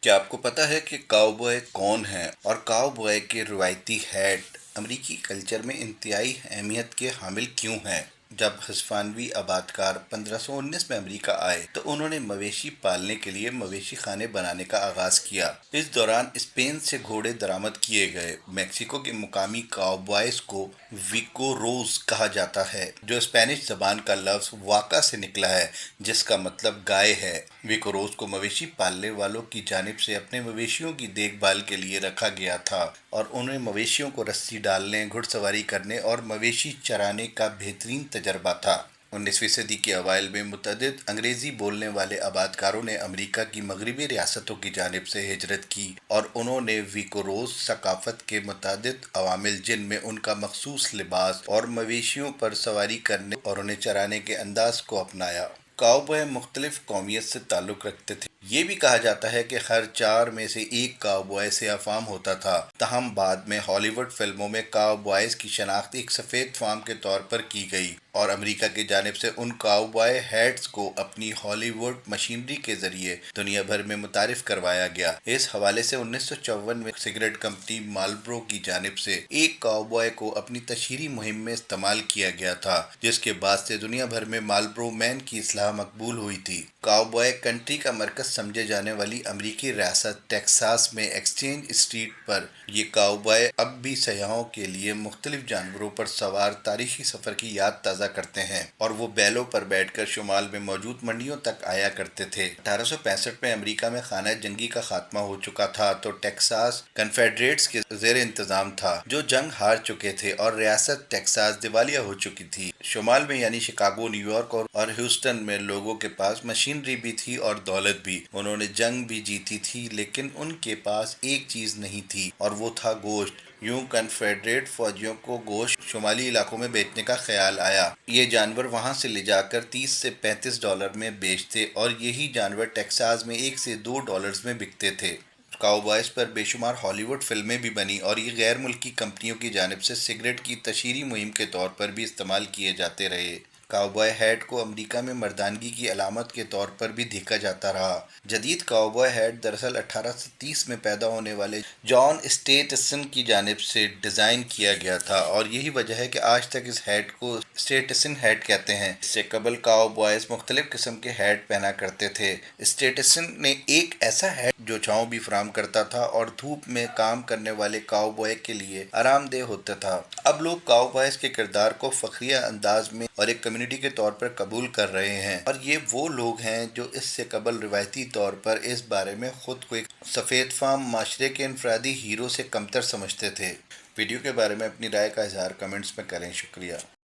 क्या आपको पता है कि काउबॉय कौन है और काउबॉय के रिवायती हैट अमेरिकी कल्चर में इंतहाई अहमियत के हामिल क्यों हैं? जब हिस्पानवी आबादकार 1519 में अमेरिका आए तो उन्होंने मवेशी पालने के लिए मवेशी खाने बनाने का आगाज किया। इस दौरान स्पेन से घोड़े दरामद किए गए। मेक्सिको के मुकामी काउबॉयज को विकोरोज कहा जाता है, जो स्पेनिश जबान का लफ्ज वाका से निकला है, जिसका मतलब गाय है। विकोरोज को मवेशी पालने वालों की जानिब से अपने मवेशियों की देखभाल के लिए रखा गया था और उन्हें मवेशियों को रस्सी डालने, घुड़सवारी करने और मवेशी चराने का बेहतरीन तजर्बा था। 19वीं सदी के अवाइल में मुतअद्दिद अंग्रेजी बोलने वाले आबादकारों ने अमेरिका की मगरबी रियासतों की जानिब से हिजरत की और उन्होंने विकोरोज सकाफत के मुतअद्दिद अवामिल, जिनमें उनका मखसूस लिबास और मवेशियों पर सवारी करने और उन्हें चराने के अंदाज को अपनाया। काउबॉय मुख्तलिफ कौमियत से ताल्लुक़ रखते थे। ये भी कहा जाता है कि हर 4 में से एक काउबॉय से अफाम होता था। तहम बाद में हॉलीवुड फिल्मों में काउबॉयज़ की शनाख्त एक सफ़ेद फार्म के तौर पर की गई और अमेरिका की जानिब से उन काउबॉय हैट्स को अपनी हॉलीवुड मशीनरी के जरिए दुनिया भर में मुतारिफ करवाया गया। इस हवाले से 1954 में सिगरेट कंपनी मार्लबोरो की जानिब से एक काउबॉय को अपनी तशहीरी मुहिम में इस्तेमाल किया गया था, जिसके बाद से दुनिया भर में मार्लबोरो मैन की इस्लाह मकबूल हुई थी। काउबॉय कंट्री का मरकज समझे जाने वाली अमेरिकी रियासत टेक्सास में एक्सचेंज स्ट्रीट पर ये काउबॉय अब भी सयाहों के लिए मुख्तलिफ जानवरों पर सवार तारीखी सफर की याद ताज़ा करते हैं और वो बैलों पर बैठकर शुमाल में मौजूद मंडियों तक आया करते थे। 1865 में अमेरिका में खाना जंगी का खात्मा हो चुका था तो टेक्सास कन्फेडरेट्स के ज़ेर इंतजाम था, जो जंग हार चुके थे और रियासत टेक्सास दिवालिया हो चुकी थी। शुमाल में यानी शिकागो, न्यूयॉर्क और ह्यूस्टन में लोगों के पास मशीनरी भी थी और दौलत भी। उन्होंने जंग भी जीती थी, लेकिन उनके पास एक चीज नहीं थी और वो था गोश्त। यूं कन्फेडरेट फौजियों को गोश्त शुमाली इलाकों में बेचने का ख्याल आया। ये जानवर वहां से ले जाकर 30 से $35 में बेचते और यही जानवर टेक्सास में $1 से $2 में बिकते थे। काउबॉयज पर बेशुमार हॉलीवुड फिल्में भी बनी और ये गैर मुल्की कंपनियों की जानिब से सिगरेट की तशहीरी मुहिम के तौर पर भी इस्तेमाल किए जाते रहे। काउबॉय हैट को अमेरिका में मर्दानगी की अलामत के तौर पर भी देखा जाता रहा। जदीद काउबॉय हैट दरअसल 1830 में पैदा होने वाले जॉन स्टेटसन की जानिब से डिज़ाइन किया गया था और यही वजह है कि आज तक इस हैट को स्टेटसन हैट कहते हैं। इससे कबल काउबॉयज मुख्तलिफ किस्म के हैट पहना करते थे। स्टेटसन ने एक ऐसा हैट जो छांव भी फराहम करता था और धूप में काम करने वाले काउबॉय के लिए आरामदेह होता था। अब लोग काउबॉयज के किरदार को फखरिया अंदाज में और एक कम्युनिटी के तौर पर कबूल कर रहे हैं और ये वो लोग हैं जो इससे कबल रिवायती तौर पर इस बारे में खुद को एक सफ़ेद फाम माशरे के इनफरादी हीरो से कमतर समझते थे। वीडियो के बारे में अपनी राय का इजहार कमेंट्स में करें। शुक्रिया।